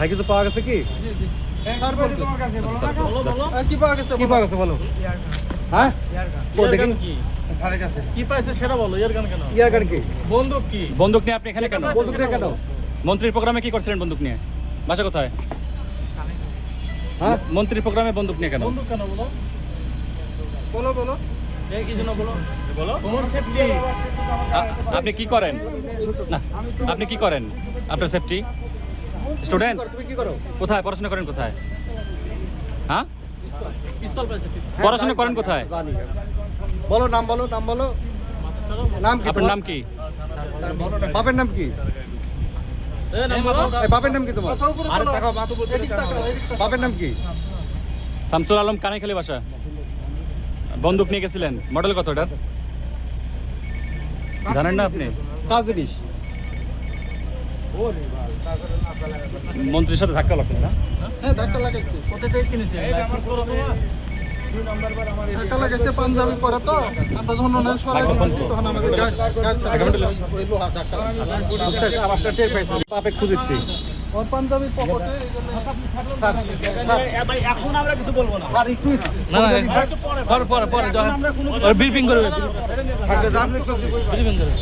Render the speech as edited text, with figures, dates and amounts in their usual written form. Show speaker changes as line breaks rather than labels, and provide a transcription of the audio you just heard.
ভাই কিছু পাওয়া গেছে কি? কি পাওয়া গেছে বলো? হ্যাঁ দেখেন
কি পাইছে সেটা বলো।
ইয়ার গান কি?
বন্দুক কি?
বন্দুক নিয়ে আপনি এখানে কেন?
বন্দুক নিয়ে কেন?
মন্ত্রীর প্রোগ্রামে কি করছিলেন বন্দুক নিয়ে? বাসা কোথায়?
হ্যাঁ
মন্ত্রীর প্রোগ্রামে বন্দুক নিয়ে কেন?
বন্দুক কেন বলো?
বলো
এই কি জন্য বলো? তোমার সেফটি।
আপনি কি করেন? না, আপনি কি করেন? আপনার সেফটি স্টুডেন্ট?
তুমি কি করো?
কোথায় পড়াশোনা করেন কোথায়? হ্যাঁ,
পিস্তল পাইছে।
পড়াশোনা করেন কোথায়?
জানি। বলো নাম বলো নাম কি?
আপনার নাম কি?
বাপের নাম কি? বাপের নাম কি তোমার? বাপের নাম কি?
শামসুল আলম কানাইখালী বাসা। বন্দুক নিয়ে গেছিলেন, মডেল কত এটার জানেন না আপনি?
কাজ জিনিস
মন্ত্রীর সাথে ধাক্কা লাগছিল না?
হ্যাঁ ধাক্কা লাগাইছে।
কোথা থেকে কিনেছেন? লাইসেন্স করো তোমার?
ধাক্কা লাগাইছে পাঞ্জাবি পরে তো আমরা যখন ওনার সরাই দিচ্ছি তখন আমাদের গাড়ি ওই লোহা ধাক্কা লাগছে। আপনার টের পাইছেন পাপে খুঁজেছি ওর পাঞ্জাবির পকেটে এইজন্য ভাই এখন আমরা কিছু বলবো না স্যার একটু
না পরে যখন ব্রিফিং করবে। ব্রিফিং করবে।